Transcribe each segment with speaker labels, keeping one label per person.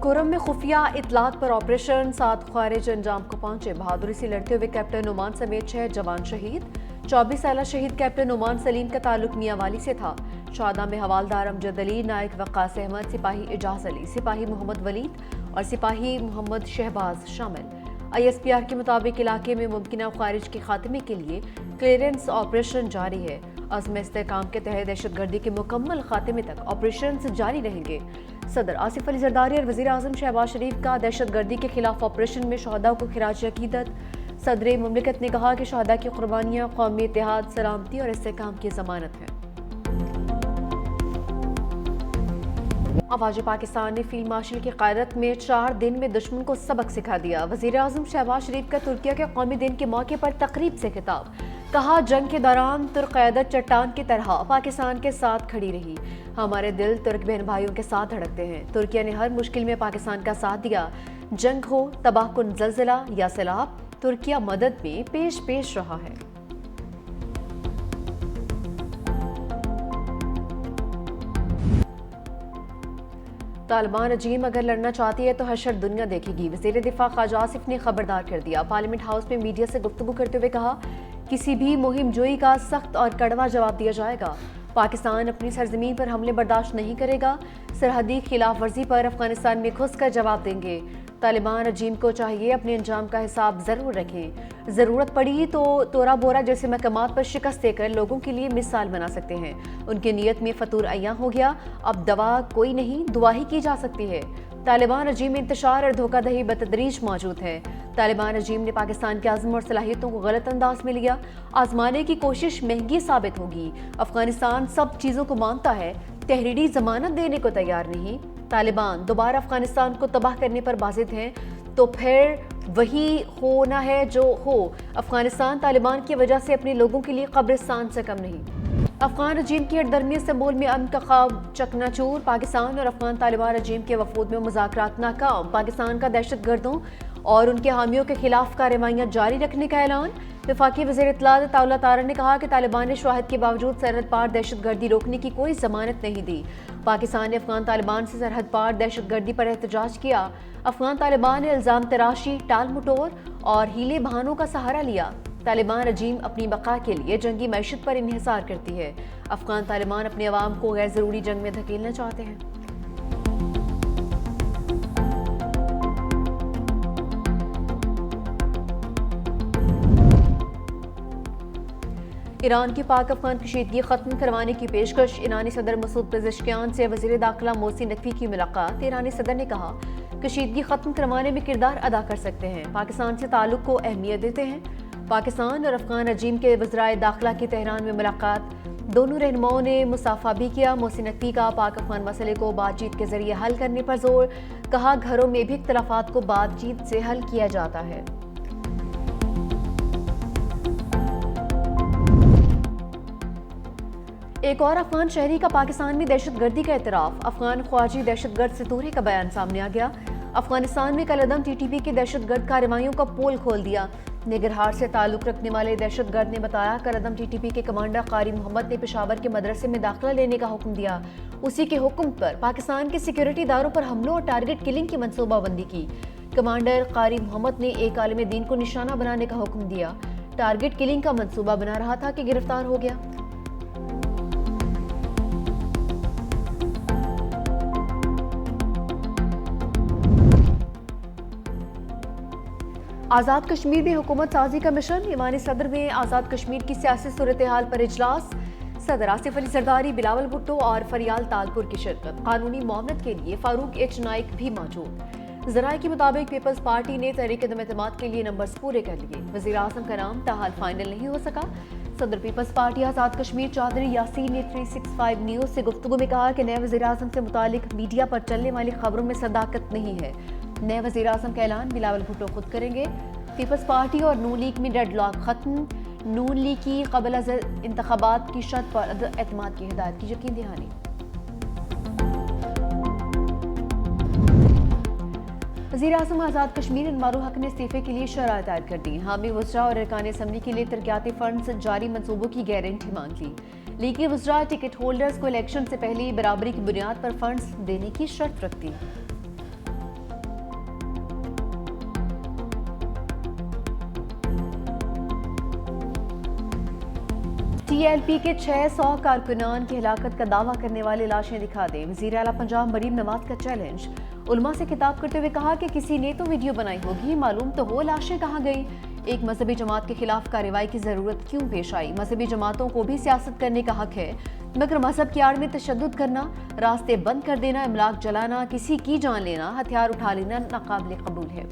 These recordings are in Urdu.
Speaker 1: کرم میں خفیہ اطلاعات پر آپریشن 7 خوارج انجام کو پہنچے. بہادری سے لڑتے ہوئے کیپٹن نعمان سمیت 6 جوان شہید. 24 سالہ شہید کیپٹن نعمان سلیم کا تعلق میاں والی سے تھا. شہداء میں حوالدار امجد علی، نائک وقاص احمد، سپاہی اعجاز علی، سپاہی محمد ولید اور سپاہی محمد شہباز شامل. ISPR کے مطابق علاقے میں ممکنہ خوارج کے خاتمے کے لیے کلیئرنس آپریشن جاری ہے. عزم استحکام کے تحت دہشت گردی کے مکمل خاتمے تک آپریشنز جاری رہیں گے. صدر آصف علی زرداری اور وزیر اعظم شہباز شریف کا دہشت گردی کے خلاف آپریشن میں شہداء کو خراج عقیدت. صدر مملکت نے کہا کہ شہداء کی قربانیاں قومی اتحاد، سلامتی اور استحکام کی ضمانت ہیں. افواج پاکستان نے فیلڈ مارشل کی قیادت میں 4 دن میں دشمن کو سبق سکھا دیا. وزیر اعظم شہباز شریف کا ترکیہ کے قومی دن کے موقع پر تقریب سے خطاب. کہا جنگ کے دوران ترک قیادت چٹان کی طرح پاکستان کے ساتھ کھڑی رہی. ہمارے دل ترک بہن بھائیوں کے ساتھ دھڑکتے ہیں. ترکیہ نے ہر مشکل میں پاکستان کا ساتھ دیا. جنگ ہو، تباہ کن زلزلہ یا سیلاب، ترکیہ مدد میں پیش رہا ہے. طالبان رجیم اگر لڑنا چاہتی ہے تو حشر دنیا دیکھے گی. وزیر دفاع خواجہ آصف نے خبردار کر دیا. پارلیمنٹ ہاؤس میں میڈیا سے گفتگو کرتے ہوئے کہا کسی بھی مہم جوئی کا سخت اور کڑوا جواب دیا جائے گا. پاکستان اپنی سرزمین پر حملے برداشت نہیں کرے گا. سرحدی خلاف ورزی پر افغانستان میں گھس کر جواب دیں گے. طالبان رجیم کو چاہیے اپنے انجام کا حساب ضرور رکھیں. ضرورت پڑی تو تورا بورا جیسے محکمات پر شکست دے کر لوگوں کے لیے مثال بنا سکتے ہیں. ان کی نیت میں فطور عیاں ہو گیا. اب دوا کوئی نہیں، دعا ہی کی جا سکتی ہے. طالبان رجیم میں انتشار اور دھوکہ دہی بتدریج موجود ہے. طالبان رجیم نے پاکستان کے عزم اور صلاحیتوں کو غلط انداز میں لیا. آزمانے کی کوشش مہنگی ثابت ہوگی. افغانستان سب چیزوں کو مانتا ہے، تحریری ضمانت دینے کو تیار نہیں. طالبان دوبارہ افغانستان کو تباہ کرنے پر بازد ہیں تو پھر وہی ہونا ہے جو ہو. افغانستان طالبان کی وجہ سے اپنے لوگوں کے لیے قبرستان سے کم نہیں. افغان رجیم کی ہٹدرمی استنبول میں امن کا خواب چکنا چور. پاکستان اور افغان طالبان رجیم کے وفود میں مذاکرات ناکام. پاکستان کا دہشت گردوں اور ان کے حامیوں کے خلاف کارروائیاں جاری رکھنے کا اعلان. وفاقی وزیر اطلاعات عطا اللہ طارہ نے کہا کہ طالبان نے شواہد کے باوجود سرحد پار دہشت گردی روکنے کی کوئی ضمانت نہیں دی. پاکستان نے افغان طالبان سے سرحد پار دہشت گردی پر احتجاج کیا. افغان طالبان نے الزام تراشی، ٹال مٹور اور ہیلے بہانوں کا سہارا لیا. طالبان رجیم اپنی بقا کے لیے جنگی معیشت پر انحصار کرتی ہے. افغان طالبان اپنے عوام کو غیر ضروری جنگ میں دھکیلنا چاہتے ہیں. ایران کی پاک افغان کشیدگی ختم کروانے کی پیشکش. ایرانی صدر مسعود پزشکیان سے وزیر داخلہ محسن نقوی کی ملاقات. ایرانی صدر نے کہا کشیدگی ختم کروانے میں کردار ادا کر سکتے ہیں. پاکستان سے تعلق کو اہمیت دیتے ہیں. پاکستان اور افغان رجیم کے وزرائے داخلہ کی تہران میں ملاقات. دونوں رہنماؤں نے مصافحہ بھی کیا. محسن نقوی کا پاک افغان مسئلے کو بات چیت کے ذریعے حل کرنے پر زور. کہا گھروں میں بھی اختلافات کو بات چیت سے حل کیا جاتا ہے. ایک اور افغان شہری کا پاکستان میں دہشت گردی کا اعتراف. افغان خواجی دہشت گرد ستورے کا بیان سامنے آ گیا. افغانستان میں کالعدم TTP کی دہشت گرد کارروائیوں کا پول کھول دیا. نگرہار سے تعلق رکھنے والے دہشت گرد نے بتایا کالعدم TTP کے کمانڈر قاری محمد نے پشاور کے مدرسے میں داخلہ لینے کا حکم دیا. اسی کے حکم پر پاکستان کے سیکیورٹی اداروں پر حملوں اور ٹارگٹ کلنگ کی منصوبہ بندی کی. کمانڈر قاری محمد نے ایک عالم دین کو نشانہ بنانے کا حکم دیا. ٹارگٹ کلنگ کا منصوبہ بنا رہا تھا کہ گرفتار ہو گیا. آزاد کشمیر میں حکومت سازی کا مشن. ایوان صدر میں آزاد کشمیر کی سیاسی صورتحال پر اجلاس. صدر آصف علی زرداری، بلاول بھٹو اور فریال تالپور کی شرکت. قانونی معاونت کے لیے فاروق ایچ نائک بھی موجود. ذرائع کے مطابق پیپلز پارٹی نے تحریک عدم اعتماد کے لیے نمبرز پورے کر لیے. وزیر اعظم کا نام تاحال فائنل نہیں ہو سکا. صدر پیپلز پارٹی آزاد کشمیر چودھری یاسین نے 365 نیوز سے گفتگو میں کہا کہ نئے وزیر اعظم سے متعلق میڈیا پر چلنے والی خبروں میں صداقت نہیں ہے. نئے وزیر اعظم کا اعلان بلاول بھٹو خود کریں گے. پیپلز پارٹی اور نون لیگ میں ڈیڈ لاک ختم. نون لیگ کی قبل از انتخابات کی شرط پر عدم اعتماد کی ہدایت کی یقین دہانی. وزیر اعظم آزاد کشمیر انوار الحق نے استعفے کے لیے شرائط عائد کر دی. حامی وزراء اور ارکان اسمبلی کے لیے ترقیاتی فنڈز جاری منصوبوں کی گارنٹی مانگ لی. لیگی وزراء ٹکٹ ہولڈرز کو الیکشن سے پہلے برابری کی بنیاد پر فنڈز دینے کی شرط رکھ دی. ٹی ایل پی کے 600 کارکنان کی ہلاکت کا دعویٰ کرنے والے لاشیں دکھا دیں، وزیر اعلیٰ پنجاب مریم نواز کا چیلنج۔ علماء سے خطاب کرتے ہوئے کہا کہ کسی نے تو ویڈیو بنائی ہوگی، معلوم تو ہو لاشیں کہاں گئی۔ ایک مذہبی جماعت کے خلاف کارروائی کی ضرورت کیوں پیش آئی؟ مذہبی جماعتوں کو بھی سیاست کرنے کا حق ہے، مگر مذہب کی آڑ میں تشدد کرنا، راستے بند کر دینا، املاک جلانا، کسی کی جان لینا، ہتھیار اٹھا لینا ناقابل قبول ہے۔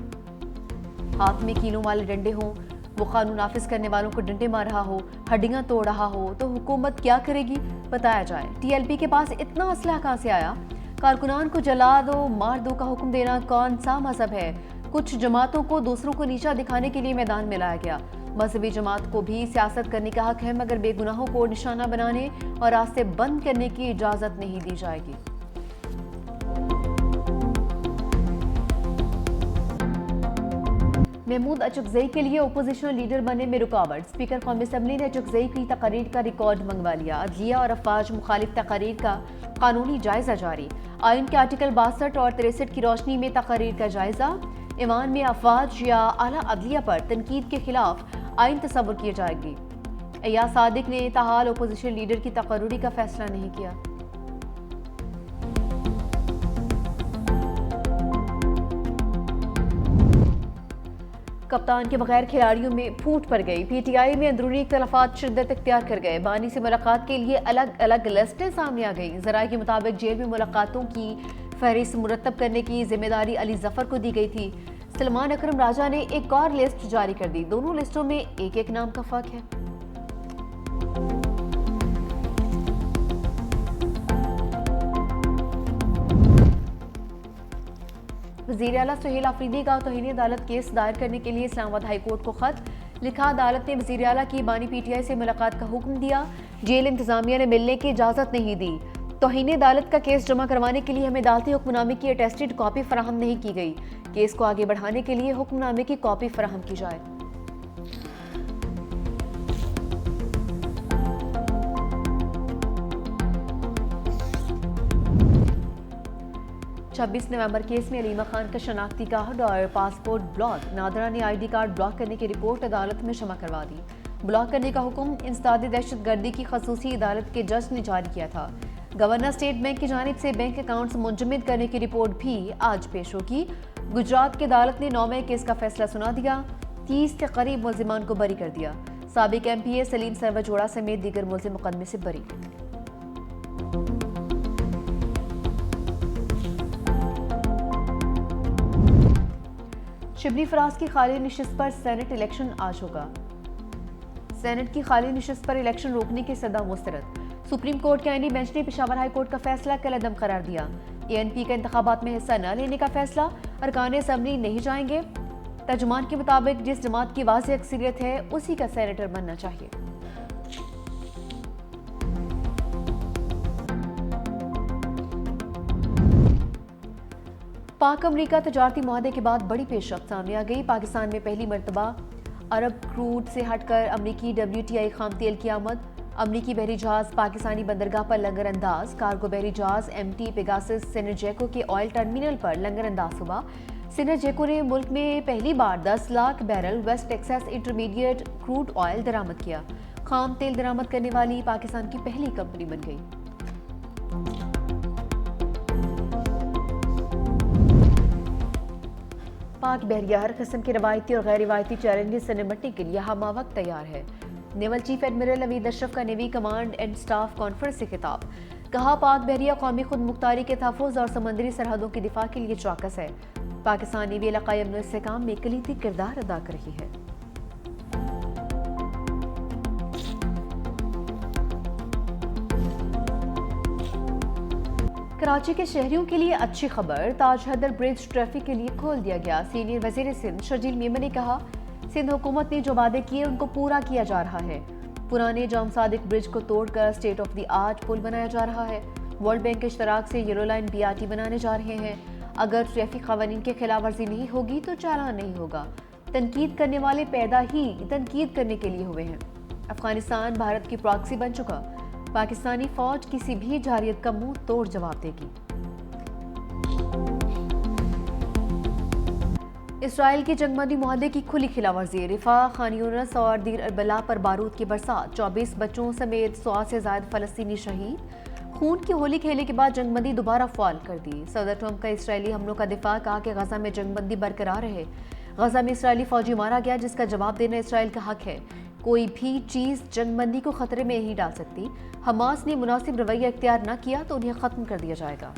Speaker 1: ہاتھ میں کیلوں والے ڈنڈے ہوں، وہ قانون نافذ کرنے والوں کو ڈنڈے مار رہا ہو، ہڈیاں توڑ رہا ہو، تو حکومت کیا کرے گی؟ بتایا جائے۔ ٹی ایل پی کے پاس اتنا اسلحہ کہاں سے آیا؟ کارکنان کو جلا دو، مار دو کا حکم دینا کون سا مذہب ہے؟ کچھ جماعتوں کو دوسروں کو نیچا دکھانے کے لیے میدان میں لایا گیا۔ مذہبی جماعت کو بھی سیاست کرنے کا حق ہے، مگر بے گناہوں کو نشانہ بنانے اور راستے بند کرنے کی اجازت نہیں دی جائے گی۔ محمود اچکزئی کے لیے اپوزیشن لیڈر بننے میں رکاوٹ، اسپیکر قومی اسمبلی نے اچکزئی کی تقاریر کا ریکارڈ منگوا لیا۔ عدلیہ اور افواج مخالف تقاریر کا قانونی جائزہ جاری، آئین کے آرٹیکل 62 اور 63 کی روشنی میں تقاریر کا جائزہ۔ ایوان میں افواج یا اعلیٰ عدلیہ پر تنقید کے خلاف آئین تصور کی جائے گی۔ ایاز صادق نے تاحال اپوزیشن لیڈر کی تقرری کا فیصلہ نہیں کیا۔ کپتان کے بغیر کھلاڑیوں میں پھوٹ پڑ گئی، پی ٹی آئی میں اندرونی اختلافات شدت اختیار کر گئے، بانی سے ملاقات کے لیے الگ الگ لسٹیں سامنے آ گئیں۔ ذرائع کے مطابق جیل میں ملاقاتوں کی فہرست مرتب کرنے کی ذمہ داری علی ظفر کو دی گئی تھی۔ سلمان اکرم راجہ نے ایک اور لسٹ جاری کر دی، دونوں لسٹوں میں ایک ایک نام کا فرق ہے۔ وزیر اعلیٰ سہیل آفریدی کا توہین عدالت کیس دائر کرنے کے لیے اسلام آباد ہائی کورٹ کو خط لکھا۔ عدالت نے وزیر اعلیٰ کی بانی پی ٹی آئی سے ملاقات کا حکم دیا، جیل انتظامیہ نے ملنے کی اجازت نہیں دی۔ توہین عدالت کا کیس جمع کروانے کے لیے ہمیں عدالتی حکم نامے کی اٹیسٹڈ کاپی فراہم نہیں کی گئی، کیس کو آگے بڑھانے کے لیے حکم نامے کی کاپی فراہم کی جائے۔ 26 نومبر کیس میں علیمہ خان کا شناختی کارڈ اور پاسپورٹ بلاک، نادرہ نے آئی ڈی کارڈ بلاک کرنے کی رپورٹ عدالت میں جمع کروا دی۔ بلاک کرنے کا حکم انسداد دہشت گردی کی خصوصی عدالت کے جج نے جاری کیا تھا۔ گورنر اسٹیٹ بینک کی جانب سے بینک اکاؤنٹس منجمد کرنے کی رپورٹ بھی آج پیش ہوگی۔ گجرات کی عدالت نے 9 مئی کیس کا فیصلہ سنا دیا، 30 کے قریب ملزمان کو بری کر دیا۔ سابق ایم پی اے سلیم سرور جوڑا سمیت دیگر ملزم مقدمے سے بری۔ شبلی فراز کی خالی نشست پر سینٹ الیکشن آج ہوگا۔ سینٹ کی خالی نشست پر الیکشن روکنے کی سزا مسترد، سپریم کورٹ کے آئینی بینچ نے پشاور ہائی کورٹ کا فیصلہ کالعدم قرار دیا۔ اے این پی کا انتخابات میں حصہ نہ لینے کا فیصلہ، ارکان اسمبلی نہیں جائیں گے۔ ترجمان کے مطابق جس جماعت کی واضح اکثریت ہے اسی کا سینیٹر بننا چاہیے۔ پاک امریکہ تجارتی معاہدے کے بعد بڑی پیش رفت سامنے آ گئی۔ پاکستان میں پہلی مرتبہ عرب کروڈ سے ہٹ کر امریکی WTI خام تیل کی آمد، امریکی بحری جہاز پاکستانی بندرگاہ پر لنگر انداز، کارگو بحری جہاز MT پیگاسس سینرجیکو کے آئل ٹرمینل پر لنگر انداز ہوا۔ سینرجیکو نے ملک میں پہلی بار 10 lakh barrel West Texas Intermediate crude oil درآمد کیا، خام تیل درآمد کرنے والی پاکستان کی پہلی کمپنی بن گئی۔ پاک بحریہ ہر قسم کے روایتی اور غیر روایتی چیلنجز سے نمٹنے کے لیے ہمہ وقت تیار ہے۔ نیول چیف ایڈمرل نوید اشرف کا navy command and staff conference سے خطاب، کہا پاک بحریہ قومی خود مختاری کے تحفظ اور سمندری سرحدوں کی دفاع کے لیے چوکس ہے۔ پاکستان نیوی علاقائی امن و استحکام میں کلیدی کردار ادا کر رہی ہے۔ کراچی کے شہریوں کے لیے اچھی خبر، تاج حیدر برج ٹریفک کے لیے کھول دیا گیا۔ سینئر وزیر سندھ شرجیل میمن نے کہا، سندھ حکومت نے جو وعدے کیے ان کو پورا کیا جا رہا ہے۔ پرانے جام صادق برج کو توڑ کر اسٹیٹ آف دی آرٹ پل بنایا جا رہا ہے۔ ورلڈ بینک کے اشتراک سے یلو لائن BRT بنانے جا رہے ہیں۔ اگر ٹریفک قوانین کی خلاف ورزی نہیں ہوگی تو چالان نہیں ہوگا۔ تنقید کرنے والے پیدا ہی تنقید کرنے کے لیے ہوئے ہیں۔ افغانستان بھارت کی پراکسی بن چکا، پاکستانی فوج کسی بھی جارحیت کا منہ توڑ جواب دے گی۔ اسرائیل کی جنگ بندی معاہدے کی کھلی خلاف ورزی، رفح، خان یونس اور دیر اربلا پر بارود کی برسات، 24 بچوں سمیت 100 سے زائد فلسطینی شہید۔ خون کی ہولی کھیلے کے بعد جنگ بندی دوبارہ فعال کر دی، صدر ٹرمپ کا اسرائیلی حملوں کا دفاع، کہا کہ غزہ میں جنگ بندی برقرار رہے۔ غزہ میں اسرائیلی فوجی مارا گیا جس کا جواب دینا اسرائیل کا حق ہے، کوئی بھی چیز جنگ بندی کو خطرے میں نہیں ڈال سکتی۔ حماس نے مناسب رویہ اختیار نہ کیا تو انہیں ختم کر دیا جائے گا۔